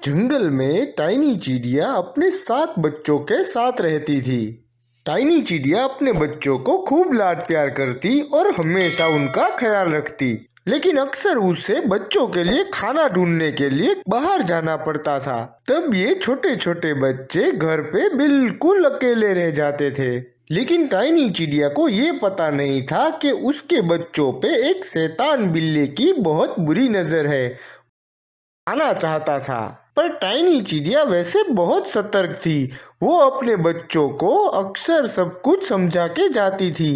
जंगल में टाइनी चिड़िया अपने 7 बच्चों के साथ रहती थी। टाइनी चिड़िया अपने बच्चों को खूब लाड प्यार करती और हमेशा उनका ख्याल रखती, लेकिन अक्सर उसे बच्चों के लिए खाना ढूंढने के लिए बाहर जाना पड़ता था। तब ये छोटे छोटे बच्चे घर पे बिल्कुल अकेले रह जाते थे। लेकिन टाइनी चिड़िया को ये पता नहीं था कि उसके बच्चों पे एक शैतान बिल्ली की बहुत बुरी नजर है। आना चाहता था, पर टाइनी चिड़िया वैसे बहुत सतर्क थी। वो अपने बच्चों को अक्सर सब कुछ समझा के जाती थी।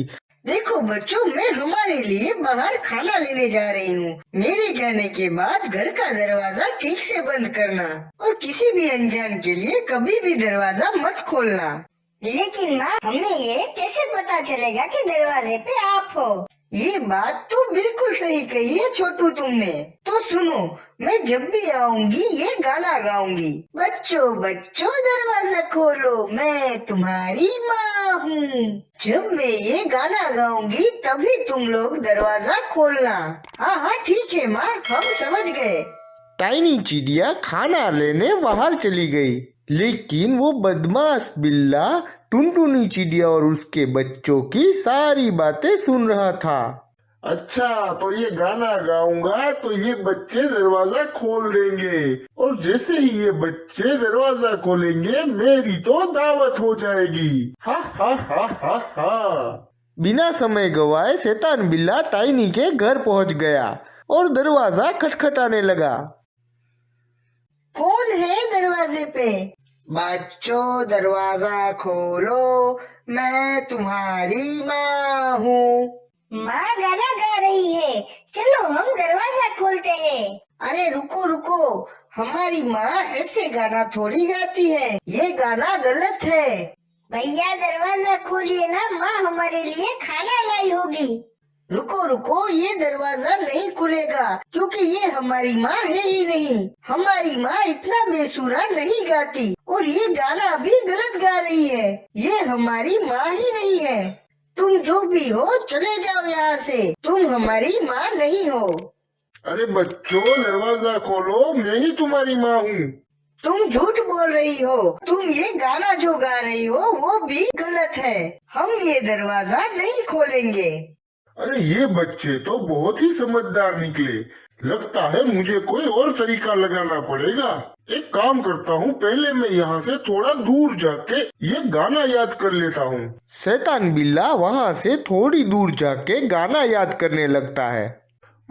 देखो बच्चों, मैं हमारे लिए बाहर खाना लेने जा रही हूँ। मेरे जाने के बाद घर का दरवाजा ठीक से बंद करना और किसी भी अनजान के लिए कभी भी दरवाजा मत खोलना। लेकिन माँ, हमें ये कैसे पता चलेगा कि दरवाजे पे आप हो? ये बात तो बिल्कुल सही कही है छोटू तुमने। तो सुनो, मैं जब भी आऊंगी ये गाना गाऊंगी। बच्चों बच्चों दरवाजा खोलो, मैं तुम्हारी माँ हूँ। जब मैं ये गाना गाऊंगी तभी तुम लोग दरवाजा खोलना। हाँ हाँ ठीक है माँ, हम समझ गए। टाइनी चिड़िया खाना लेने बाहर चली गई, लेकिन वो बदमाश बिल्ला टुनटुनी चिड़िया और उसके बच्चों की सारी बातें सुन रहा था। अच्छा, तो ये गाना गाऊंगा तो ये बच्चे दरवाजा खोल देंगे, और जैसे ही ये बच्चे दरवाजा खोलेंगे मेरी तो दावत हो जाएगी। हा हा हा हा हा। बिना समय गवाए शैतान बिल्ला टाइनी के घर पहुंच गया और दरवाजा खटखटाने लगा। कौन है दरवाजे पे? बच्चों दरवाजा खोलो, मैं तुम्हारी माँ हूँ। माँ गाना गा रही है, चलो हम दरवाजा खोलते हैं। अरे रुको रुको, हमारी माँ ऐसे गाना थोड़ी गाती है, ये गाना गलत है। भैया दरवाजा खोलिए ना, माँ हमारे लिए खाना लाई होगी। रुको रुको, ये दरवाजा नहीं खुलेगा क्योंकि ये हमारी माँ है ही नहीं। हमारी माँ इतना बेसुरा नहीं गाती और ये गाना भी गलत गा रही है। ये हमारी माँ ही नहीं है। तुम जो भी हो चले जाओ यहाँ से, तुम हमारी माँ नहीं हो। अरे बच्चों दरवाजा खोलो, मैं ही तुम्हारी माँ हूँ। तुम झूठ बोल रही हो। तुम ये गाना जो गा रही हो वो भी गलत है। हम ये दरवाजा नहीं खोलेंगे। अरे ये बच्चे तो बहुत ही समझदार निकले। लगता है मुझे कोई और तरीका लगाना पड़ेगा। एक काम करता हूँ, पहले मैं यहाँ से थोड़ा दूर जाके ये गाना याद कर लेता हूँ। शैतान बिल्ला वहाँ से थोड़ी दूर जाके गाना याद करने लगता है।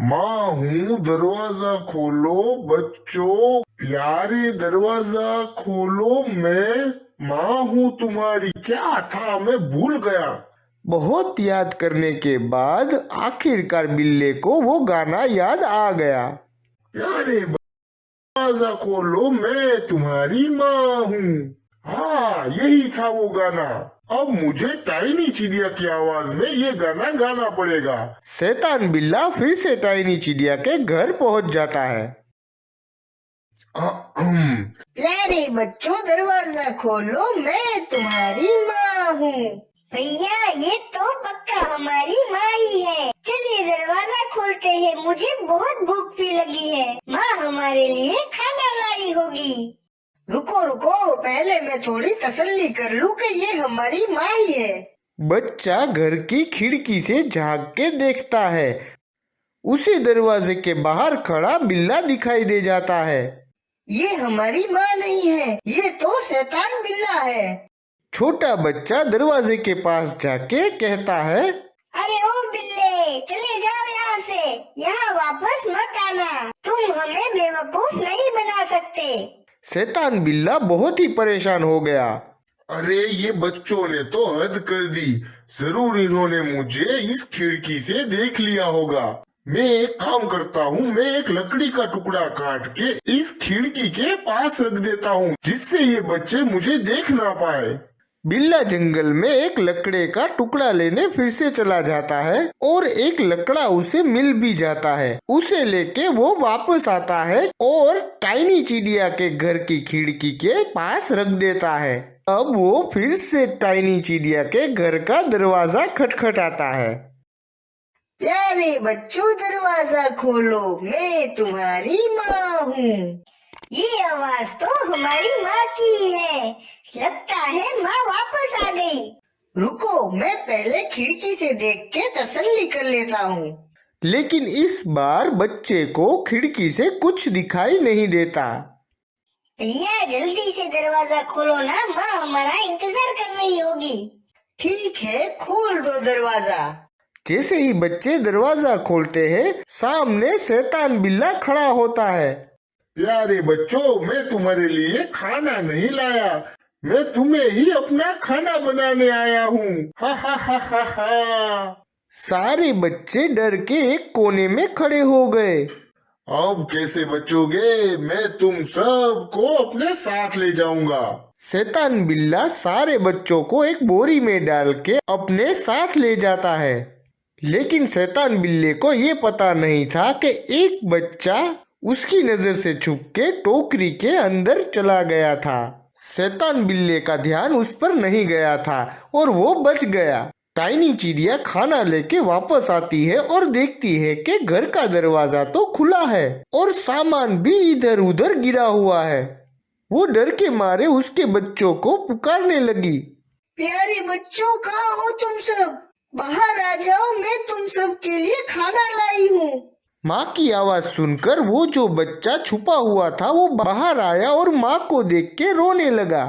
माँ हूँ दरवाजा खोलो, बच्चों प्यारे दरवाजा खोलो, मैं माँ हूँ तुम्हारी। क्या था, मैं भूल गया। बहुत याद करने के बाद आखिरकार बिल्ले को वो गाना याद आ गया। प्यारे दरवाजा खोलो, मैं तुम्हारी माँ हूँ। हाँ, यही था वो गाना। अब मुझे टाइनी चिड़िया की आवाज में ये गाना गाना पड़ेगा। शैतान बिल्ला फिर से टाइनी चिड़िया के घर पहुंच जाता है। प्यारे बच्चों दरवाजा खोलो, मैं तुम्हारी माँ हूँ। भैया ये तो पक्का हमारी माँ ही है। चलिए दरवाजा खोलते हैं, मुझे बहुत भूख भी लगी है। माँ हमारे लिए खाना लाई होगी। रुको रुको, पहले मैं थोड़ी तसल्ली कर लूँ कि ये हमारी माँ ही है। बच्चा घर की खिड़की से झांक के देखता है। उसे दरवाजे के बाहर खड़ा बिल्ला दिखाई दे जाता है। ये हमारी माँ नहीं है, ये तो शैतान बिल्ला है। छोटा बच्चा दरवाजे के पास जाके कहता है, अरे ओ बिल्ले, चले जाओ यहाँ से, यहाँ वापस मत आना। तुम हमें बेवकूफ नहीं बना सकते। शैतान बिल्ला बहुत ही परेशान हो गया। अरे ये बच्चों ने तो हद कर दी। जरूर इन्होंने मुझे इस खिड़की से देख लिया होगा। मैं एक काम करता हूँ, मैं एक लकड़ी का टुकड़ा काट के इस खिड़की के पास रख देता हूँ, जिससे ये बच्चे मुझे देख ना पाए। बिल्ला जंगल में एक लकड़े का टुकड़ा लेने फिर से चला जाता है और एक लकड़ा उसे मिल भी जाता है। उसे लेके वो वापस आता है और टाइनी चिड़िया के घर की खिड़की के पास रख देता है। अब वो फिर से टाइनी चिड़िया के घर का दरवाजा खटखटाता है। प्यारे बच्चों दरवाजा खोलो, मैं तुम्हारी माँ हूँ। ये आवाज तो हमारी माँ की है। लगता है माँ वापस आ गई। रुको, मैं पहले खिड़की से देख के तसल्ली कर लेता हूँ। लेकिन इस बार बच्चे को खिड़की से कुछ दिखाई नहीं देता। भैया जल्दी से दरवाजा खोलो ना, माँ हमारा इंतजार कर रही होगी। ठीक है, खोल दो दरवाजा। जैसे ही बच्चे दरवाजा खोलते हैं, सामने शैतान बिल्ला खड़ा होता है। प्यारे बच्चों, मैं तुम्हारे लिए खाना नहीं लाया, मैं तुम्हें ही अपना खाना बनाने आया हूँ। हा हा हा हा हा। सारे बच्चे डर के एक कोने में खड़े हो गए। अब कैसे बचोगे? मैं तुम सबको अपने साथ ले जाऊंगा। शैतान बिल्ला सारे बच्चों को एक बोरी में डाल के अपने साथ ले जाता है। लेकिन शैतान बिल्ले को ये पता नहीं था कि एक बच्चा उसकी नजर से छुप के टोकरी के अंदर चला गया था। शैतान बिल्ले का ध्यान उस पर नहीं गया था और वो बच गया। टाइनी चिड़िया खाना लेके वापस आती है और देखती है कि घर का दरवाजा तो खुला है और सामान भी इधर उधर गिरा हुआ है। वो डर के मारे उसके बच्चों को पुकारने लगी। प्यारे बच्चों, कहाँ हो तुम सब? बाहर आ जाओ, मैं तुम सब के लिए खाना लाई हूँ। माँ की आवाज सुनकर वो जो बच्चा छुपा हुआ था वो बाहर आया और माँ को देख के रोने लगा।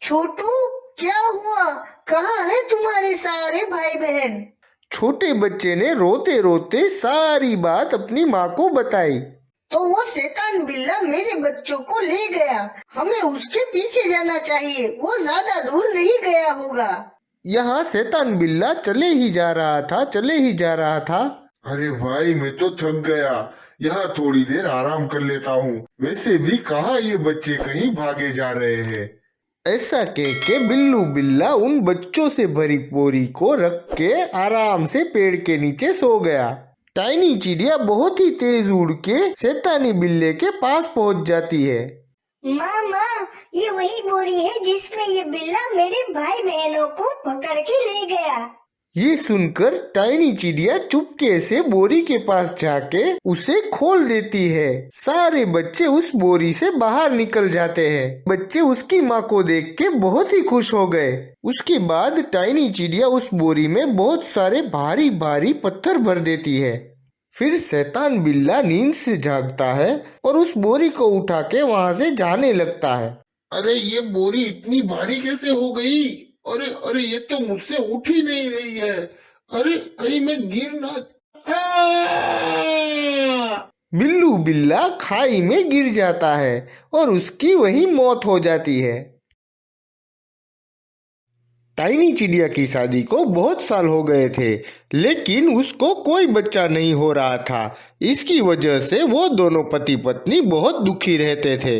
छोटू, क्या हुआ? कहाँ है तुम्हारे सारे भाई बहन? छोटे बच्चे ने रोते रोते सारी बात अपनी माँ को बताई। तो वो शैतान बिल्ला मेरे बच्चों को ले गया, हमें उसके पीछे जाना चाहिए, वो ज्यादा दूर नहीं गया होगा। यहाँ शैतान बिल्ला चले ही जा रहा था। अरे भाई, मैं तो थक गया, यहाँ थोड़ी देर आराम कर लेता हूँ। वैसे भी कहाँ ये बच्चे कहीं भागे जा रहे हैं। ऐसा कह के बिल्लू बिल्ला उन बच्चों से भरी बोरी को रख के आराम से पेड़ के नीचे सो गया। टाइनी चिड़िया बहुत ही तेज उड़ के शैतानी बिल्ले के पास पहुंच जाती है। माँ, ये वही बोरी है जिसमें ये बिल्ला मेरे भाई बहनों को पकड़ के ले गया। ये सुनकर टाइनी चिड़िया चुपके से बोरी के पास जाके उसे खोल देती है। सारे बच्चे उस बोरी से बाहर निकल जाते हैं। बच्चे उसकी माँ को देख के बहुत ही खुश हो गए। उसके बाद टाइनी चिड़िया उस बोरी में बहुत सारे भारी भारी पत्थर भर देती है। फिर शैतान बिल्ला नींद से जागता है और उस बोरी को उठा के वहाँ से जाने लगता है। अरे ये बोरी इतनी भारी कैसे हो गई? अरे अरे, ये तो मुझसे उठ ही नहीं रही है। अरे कहीं मैं गिर ना। बिल्लू बिल्ला खाई में गिर जाता है और उसकी वहीं मौत हो जाती है। टाइनी चिड़िया की शादी को बहुत साल हो गए थे, लेकिन उसको कोई बच्चा नहीं हो रहा था। इसकी वजह से वो दोनों पति पत्नी बहुत दुखी रहते थे।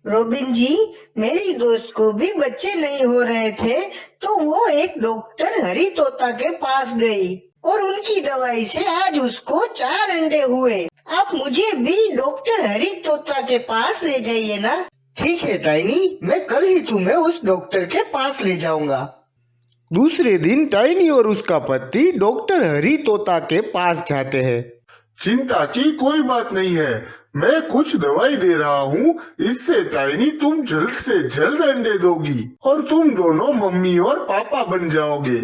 रोबिन जी, मेरी दोस्त को भी बच्चे नहीं हो रहे थे, तो वो एक डॉक्टर हरी तोता के पास गई और उनकी दवाई से आज उसको 4 अंडे हुए। आप मुझे भी डॉक्टर हरी तोता के पास ले जाइए ना। ठीक है टाइनी, मैं कल ही तुम्हें उस डॉक्टर के पास ले जाऊंगा। दूसरे दिन टाइनी और उसका पति डॉक्टर हरी तोता के पास जाते हैं। चिंता की कोई बात नहीं है, मैं कुछ दवाई दे रहा हूँ, इससे टाइनी तुम जल्द से जल्द अंडे दोगी और तुम दोनों मम्मी और पापा बन जाओगे।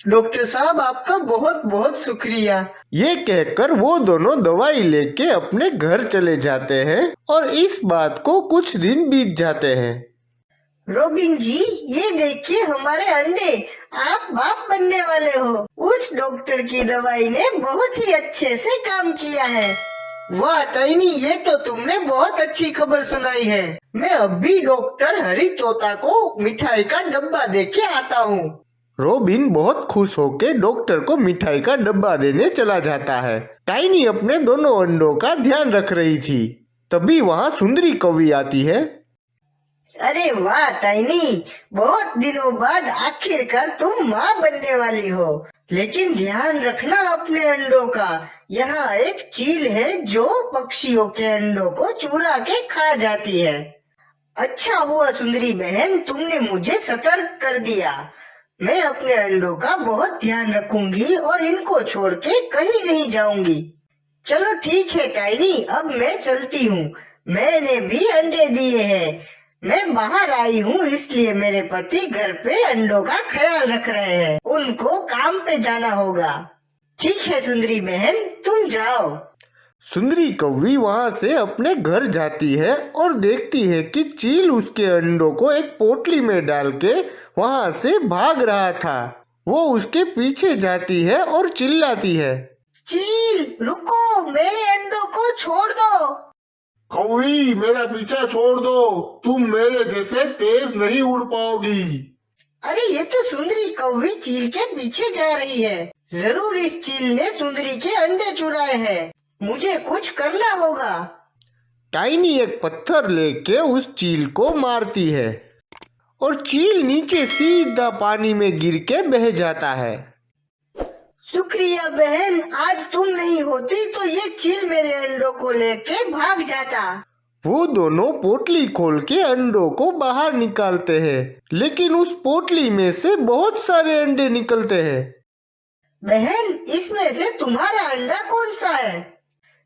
डॉक्टर साहब, आपका बहुत बहुत शुक्रिया। ये कहकर वो दोनों दवाई लेके अपने घर चले जाते हैं और इस बात को कुछ दिन बीत जाते हैं। रोबिन जी, ये देखिए हमारे अंडे, आप बाप बनने वाले हो। उस डॉक्टर की दवाई ने बहुत ही अच्छे से काम किया है। वाह टाइनी, ये तो तुमने बहुत अच्छी खबर सुनाई है। मैं अब भी डॉक्टर हरी तोता को मिठाई का डब्बा दे के आता हूँ। रोबिन बहुत खुश होके डॉक्टर को मिठाई का डब्बा देने चला जाता है। टाइनी अपने दोनों अंडों का ध्यान रख रही थी। तभी वहाँ सुंदरी कौवी आती है। अरे वाह टाइनी, बहुत दिनों बाद आखिरकार तुम माँ बनने वाली हो। लेकिन ध्यान रखना अपने अंडों का। यहाँ एक चील है जो पक्षियों के अंडों को चुरा के खा जाती है। अच्छा हुआ सुंदरी बहन, तुमने मुझे सतर्क कर दिया। मैं अपने अंडों का बहुत ध्यान रखूंगी और इनको छोड़ के कहीं नहीं जाऊंगी। चलो ठीक है टाइनी, अब मैं चलती हूँ। मैंने भी अंडे दिए हैं। मैं बाहर आई हूँ इसलिए मेरे पति घर पे अंडों का ख्याल रख रहे हैं। उनको काम पे जाना होगा। ठीक है सुंदरी बहन, तुम जाओ। सुंदरी कौवी वहां से अपने घर जाती है और देखती है कि चील उसके अंडों को एक पोटली में डाल के वहां से भाग रहा था। वो उसके पीछे जाती है और चिल्लाती है, चील रुको, मेरे अंडों को छोड़ दो। कौवी मेरा पीछा छोड़ दो, तुम मेरे जैसे तेज नहीं उड़ पाओगी। अरे ये तो सुंदरी कौवी चील के पीछे जा रही है। जरूर इस चील ने सुंदरी के अंडे चुराए हैं। मुझे कुछ करना होगा। टाइनी एक पत्थर लेके उस चील को मारती है और चील नीचे सीधा पानी में गिर के बह जाता है। शुक्रिया बहन, आज तुम नहीं होती तो ये चील मेरे अंडों को लेके भाग जाता। वो दोनों पोटली खोल के अंडों को बाहर निकालते हैं, लेकिन उस पोटली में से बहुत सारे अंडे निकलते हैं। बहन, इसमें से तुम्हारा अंडा कौन सा है?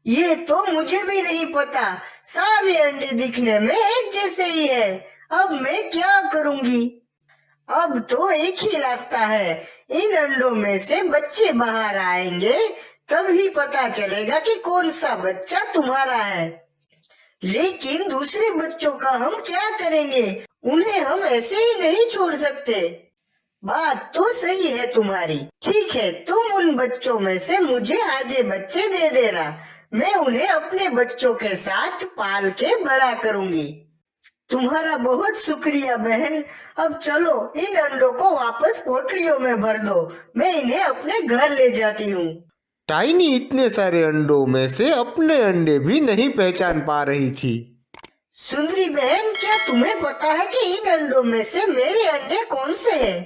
ये तो मुझे भी नहीं पता। सारे अंडे दिखने में एक जैसे ही है। अब मैं क्या करूंगी? अब तो एक ही रास्ता है। इन अंडों में से बच्चे बाहर आएंगे, तभी पता चलेगा कि कौन सा बच्चा तुम्हारा है। लेकिन दूसरे बच्चों का हम क्या करेंगे? उन्हें हम ऐसे ही नहीं छोड़ सकते। बात तो सही है तुम्हारी। ठीक है, तुम उन बच्चों में से मुझे आधे बच्चे दे देना। मैं उन्हें अपने बच्चों के साथ पाल के बड़ा करूंगी। तुम्हारा बहुत शुक्रिया बहन। अब चलो इन अंडों को वापस पोटलियों में भर दो। मैं इन्हें अपने घर ले जाती हूँ। टाइनी इतने सारे अंडों में से अपने अंडे भी नहीं पहचान पा रही थी। सुंदरी बहन, क्या तुम्हें पता है कि इन अंडों में से मेरे अंडे कौन से हैं?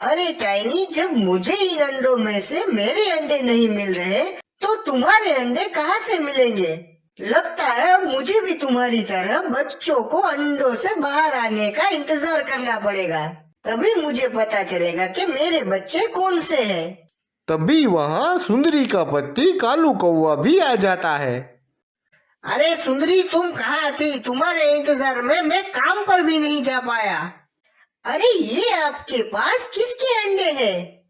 अरे टाइनी, जब मुझे इन अंडों में से मेरे अंडे नहीं मिल रहे तो तुम्हारे अंडे कहाँ से मिलेंगे? लगता है अब मुझे भी तुम्हारी तरह बच्चों को अंडों से बाहर आने का इंतजार करना पड़ेगा। तभी मुझे पता चलेगा कि मेरे बच्चे कौन से हैं। तभी वहाँ सुंदरी का पति कालू कौवा भी आ जाता है। अरे सुंदरी, तुम कहाँ थी? तुम्हारे इंतजार में मैं काम पर भी नहीं जा पाया। अरे ये आपके पास किसके अंडे हैं?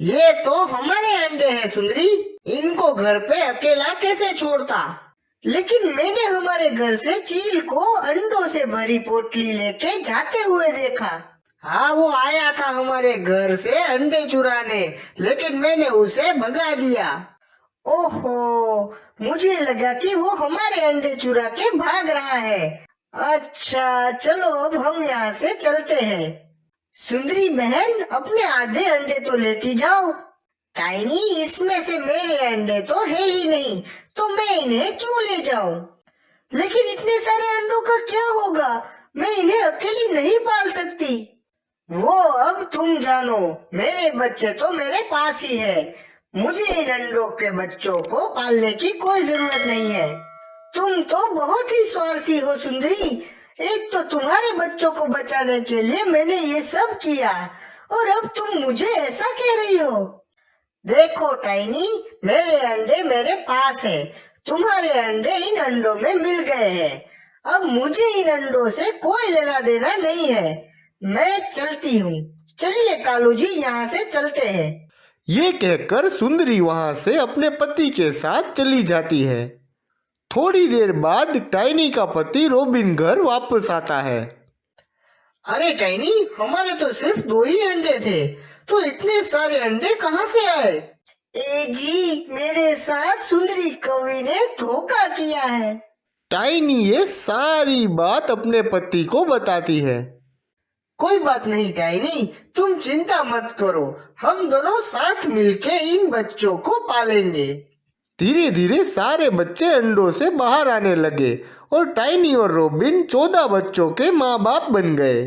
ये तो हमारे अंडे हैं सुंदरी। इनको घर पे अकेला कैसे छोड़ता? लेकिन मैंने हमारे घर से चील को अंडों से भरी पोटली लेके जाते हुए देखा। हाँ, वो आया था हमारे घर से अंडे चुराने, लेकिन मैंने उसे भगा दिया। ओहो, मुझे लगा कि वो हमारे अंडे चुरा के भाग रहा है। अच्छा, चलो अब हम यहाँ से चलते हैं। सुंदरी बहन, अपने आधे अंडे तो लेती जाओ। टाइनी, इसमें से मेरे अंडे तो है ही नहीं, तो मैं इन्हें क्यों ले जाऊं? लेकिन इतने सारे अंडों का क्या होगा? मैं इन्हें अकेली नहीं पाल सकती। वो अब तुम जानो। मेरे बच्चे तो मेरे पास ही है। मुझे इन अंडों के बच्चों को पालने की कोई जरूरत नहीं है। तुम तो बहुत ही स्वार्थी हो सुंदरी। एक तो तुम्हारे बच्चों को बचाने के लिए मैंने ये सब किया, और अब तुम मुझे ऐसा कह रही हो। देखो टाइनी, मेरे अंडे मेरे पास है। तुम्हारे अंडे इन अंडों में मिल गए हैं। अब मुझे इन अंडों से कोई लेना देना नहीं है। मैं चलती हूँ। चलिए कालू जी, यहाँ से चलते हैं। ये कहकर सुंदरी वहां से अपने पति के साथ चली जाती है। थोड़ी देर बाद टाइनी का पति रॉबिन घर वापस आता है। अरे टाइनी, हमारे तो सिर्फ 2 ही अंडे थे, तो इतने सारे अंडे कहाँ से आए? ए जी, मेरे साथ सुंदरी कौवी ने धोखा किया है। टाइनी ये सारी बात अपने पति को बताती है। कोई बात नहीं टाइनी, तुम चिंता मत करो। हम दोनों साथ मिलके इन बच्चों को पालेंगे। धीरे धीरे सारे बच्चे अंडों से बाहर आने लगे और टाइनी और रॉबिन 14 बच्चों के माँ बाप बन गए।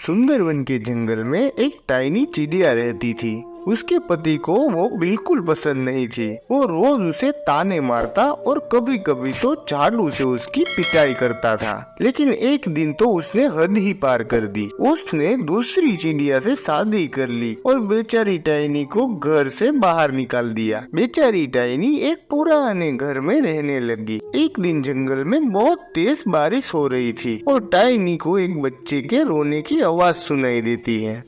सुंदरवन के जंगल में एक टाइनी चिड़िया रहती थी। उसके पति को वो बिल्कुल पसंद नहीं थी। वो रोज उसे ताने मारता और कभी कभी तो झाड़ू से उसकी पिटाई करता था। लेकिन एक दिन तो उसने हद ही पार कर दी। उसने दूसरी चिड़िया से शादी कर ली और बेचारी टाइनी को घर से बाहर निकाल दिया। बेचारी टाइनी एक पुराने घर में रहने लगी। एक दिन जंगल में बहुत तेज बारिश हो रही थी और टाइनी को एक बच्चे के रोने की आवाज सुनाई देती है।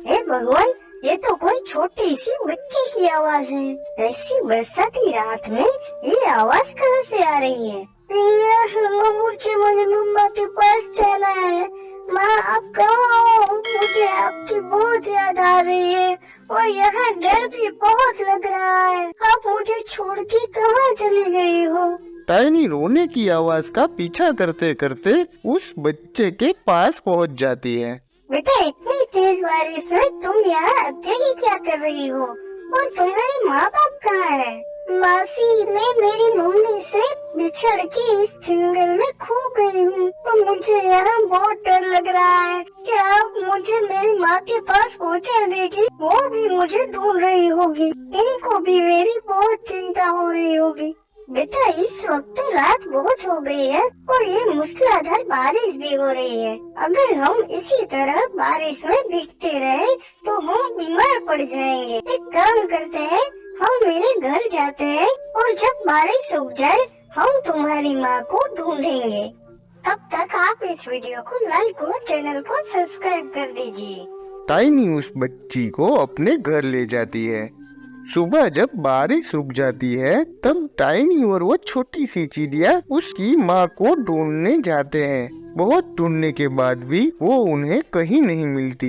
हे भगवान, ये तो कोई छोटी सी बच्ची की आवाज है। ऐसी बरसाती रात में ये आवाज कहाँ से आ रही है? मुझे मम्मा के पास जाना है। माँ, आप कहाँ हो? मुझे आपकी बहुत याद आ रही है और यहाँ डर भी बहुत लग रहा है। आप मुझे छोड़ के कहाँ चली गई हो? टाइनी रोने की आवाज का पीछा करते करते उस बच्चे के पास पहुंच जाती है। बेटा, इतनी तेज बारिश में तुम यहाँ अकेली क्या कर रही हो? और तुम्हारे माँ बाप कहाँ है? मासी, मैं मेरी मम्मी से बिछड़ के इस जंगल में खो गई हूँ तो मुझे यहाँ बहुत डर लग रहा है। क्या आप मुझे मेरी माँ के पास पहुँचा देगी? वो भी मुझे ढूंढ रही होगी। इनको भी मेरी बहुत चिंता हो रही होगी। बेटा, इस वक्त रात बहुत हो गई है और ये मूसलाधार बारिश भी हो रही है। अगर हम इसी तरह बारिश में भीगते रहे तो हम बीमार पड़ जाएंगे। एक काम करते हैं, हम मेरे घर जाते हैं और जब बारिश रुक जाए हम तुम्हारी माँ को ढूंढेंगे। तब तक आप इस वीडियो को लाइक और चैनल को सब्सक्राइब कर दीजिए। टाइनी उस बच्ची को अपने घर ले जाती है। सुबह जब बारिश रुक जाती है तब टाइनी और वो छोटी सी चिड़िया उसकी माँ को ढूंढने जाते हैं। बहुत ढूंढने के बाद भी वो उन्हें कहीं नहीं मिलती।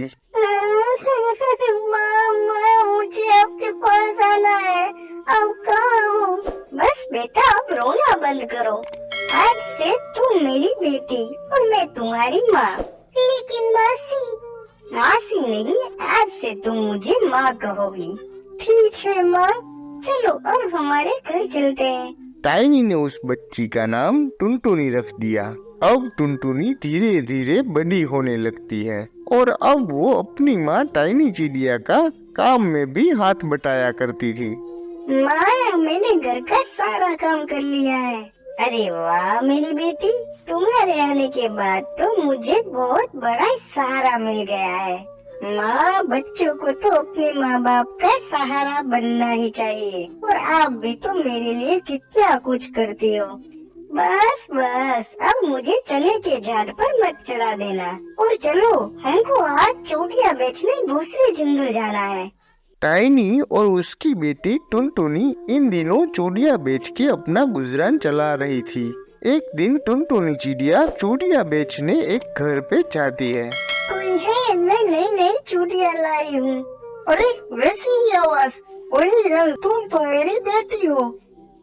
माँ, मुझे आपके पास आना है। आप कहाँ हो? बस बेटा, अब रोना बंद करो। आज से तुम मेरी बेटी और मैं तुम्हारी माँ। लेकिन मासी नहीं, आज से तुम मुझे माँ कहोगी। ठीक है माँ, चलो अब हमारे घर चलते हैं। टाइनी ने उस बच्ची का नाम टुनटुनी रख दिया। अब टुनटुनी धीरे धीरे बड़ी होने लगती है और अब वो अपनी माँ टाइनी चिड़िया का काम में भी हाथ बटाया करती थी। माँ, मैंने घर का सारा काम कर लिया है। अरे वाह मेरी बेटी, तुम्हारे आने के बाद तो मुझे बहुत बड़ा सहारा मिल गया है। माँ, बच्चों को तो अपने माँ बाप का सहारा बनना ही चाहिए और आप भी तो मेरे लिए कितना कुछ करती हो। बस अब मुझे चने के झाड़ पर मत चढ़ा देना और चलो, हमको आज चोटियाँ बेचने दूसरे जंगल जाना है। टाइनी और उसकी बेटी टुनटुनी इन दिनों चूड़ियाँ बेच के अपना गुजरान चला रही थी। एक दिन टुनटुनी चिड़िया चूड़ियाँ बेचने एक घर पे जाती है। कोई है? मैं नई चूड़ियाँ लाई हूँ। अरे, वैसी ही आवाज, वही रंग, तुम तो मेरी बेटी हो।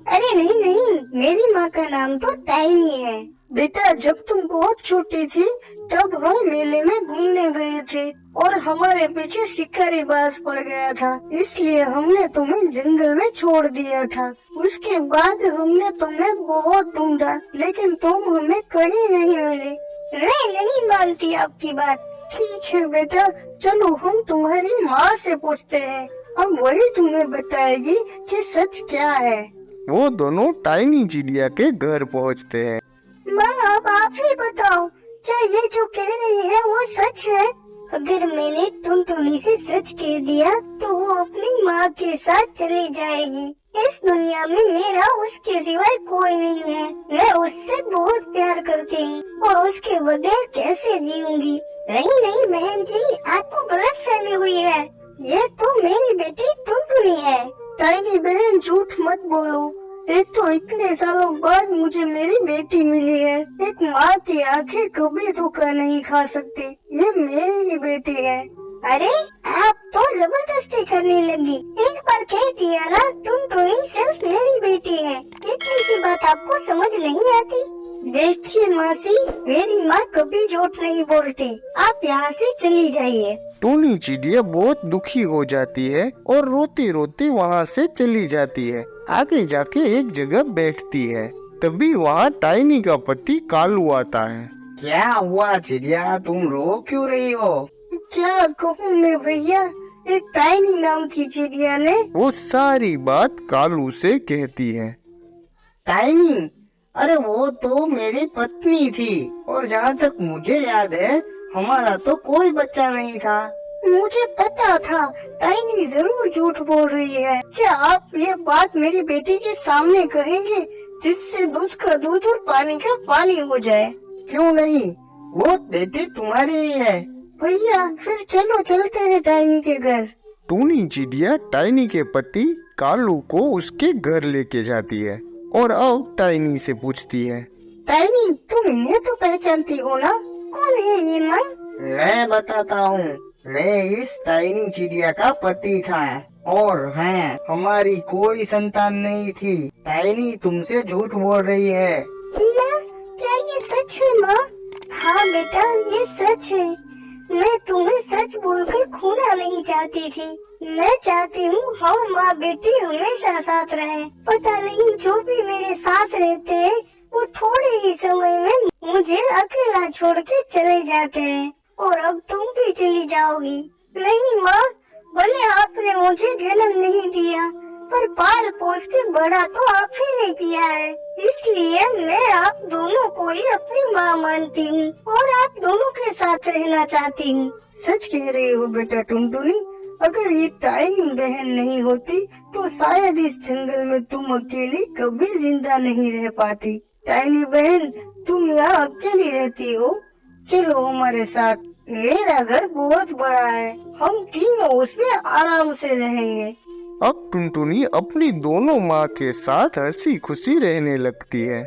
अरे नहीं, मेरी माँ का नाम तो टाइनी है। बेटा, जब तुम बहुत छोटी थी तब हम मेले में घूमने गए थे और हमारे पीछे शिकारी बाज पड़ गया था, इसलिए हमने तुम्हें जंगल में छोड़ दिया था। उसके बाद हमने तुम्हें बहुत ढूंढा लेकिन तुम हमें कहीं नहीं मिले। मैं नहीं मानती आपकी बात। ठीक है बेटा, चलो हम तुम्हारी माँ से पूछते हैं, अब वही तुम्हें बताएगी कि सच क्या है। वो दोनों टाइनी चिड़िया के घर पहुँचते हैं। माँ, अब आप ही बताओ, क्या ये जो कह रही है वो सच है? अगर मैंने टुनटुनी से सच कह दिया तो वो अपनी माँ के साथ चली जाएगी। इस दुनिया में मेरा उसके सिवाय कोई नहीं है। मैं उससे बहुत प्यार करती हूँ और उसके बगैर कैसे जीऊंगी। नहीं बहन जी, आपको गलतफहमी हुई है। ये तो मेरी बेटी टुनटुनी है। टाइनी बहन, झूठ मत बोलो। एक तो इतने सालों बाद मुझे मेरी बेटी मिली है। एक माँ की आंखें कभी धोखा नहीं खा सकती। ये मेरी ही बेटी है। अरे, आप तो जबरदस्ती करने लगी। एक बार कह दिया ना, टुनटुनी सिर्फ मेरी बेटी है। इतनी सी बात आपको समझ नहीं आती? देखिए मासी, मेरी माँ कभी झूठ नहीं बोलती। आप यहाँ से चली जाइए। टूनी चिड़िया बहुत दुखी हो जाती है और रोते रोते वहाँ से चली जाती है। आगे जाके एक जगह बैठती है। तभी वहाँ टाइनी का पति कालू आता है। क्या हुआ चिड़िया, तुम रो क्यों रही हो? क्या कहूँ मैं भैया, एक टाइनी नाम की चिड़िया ने वो सारी बात कालू से कहती है। टाइनी, अरे वो तो मेरी पत्नी थी, और जहाँ तक मुझे याद है हमारा तो कोई बच्चा नहीं था। मुझे पता था टाइनी जरूर झूठ बोल रही है। क्या आप ये बात मेरी बेटी के सामने कहेंगे, जिससे दूध का दूध और पानी का पानी हो जाए? क्यों नहीं, वो बेटी तुम्हारी ही है। भैया फिर चलो चलते हैं टाइनी के घर। टूनी चिड़िया टाइनी के पति कालू को उसके घर लेके जाती है और अब टाइनी से पूछती है, टाइनी, तुम इन्हें तो पहचानती हो ना? कौन है ये माँ? मैं बताता हूँ, मैं इस टाइनी चिड़िया का पति था, और हाँ, हमारी कोई संतान नहीं थी। टाइनी तुमसे झूठ बोल रही है। माँ, क्या ये सच है माँ? हाँ बेटा, ये सच है। मैं तुम्हें सच बोलकर खोना नहीं चाहती थी। मैं चाहती हूँ हम माँ बेटी हमेशा साथ रहे। पता नहीं जो भी मेरे साथ रहते हैं वो थोड़े ही समय में मुझे अकेला छोड़ के चले जाते हैं, और अब तुम भी चली जाओगी। नहीं माँ, भले आपने मुझे जन्म नहीं दिया, पर पाल पोस के बड़ा तो आप ही ने किया है, इसलिए मैं आप दोनों को ही अपनी माँ मानती हूँ और आप दोनों के साथ रहना चाहती हूँ। सच कह रही हो बेटा टुनटुनी, अगर ये टाइनी बहन नहीं होती तो शायद इस जंगल में तुम अकेली कभी जिंदा नहीं रह पाती। टाइनी बहन, तुम यहाँ अकेली रहती हो, चलो हमारे साथ। मेरा घर बहुत बड़ा है, हम तीनों उसमें आराम से रहेंगे। अब टुनटुनी अपनी दोनों माँ के साथ हंसी खुशी रहने लगती है।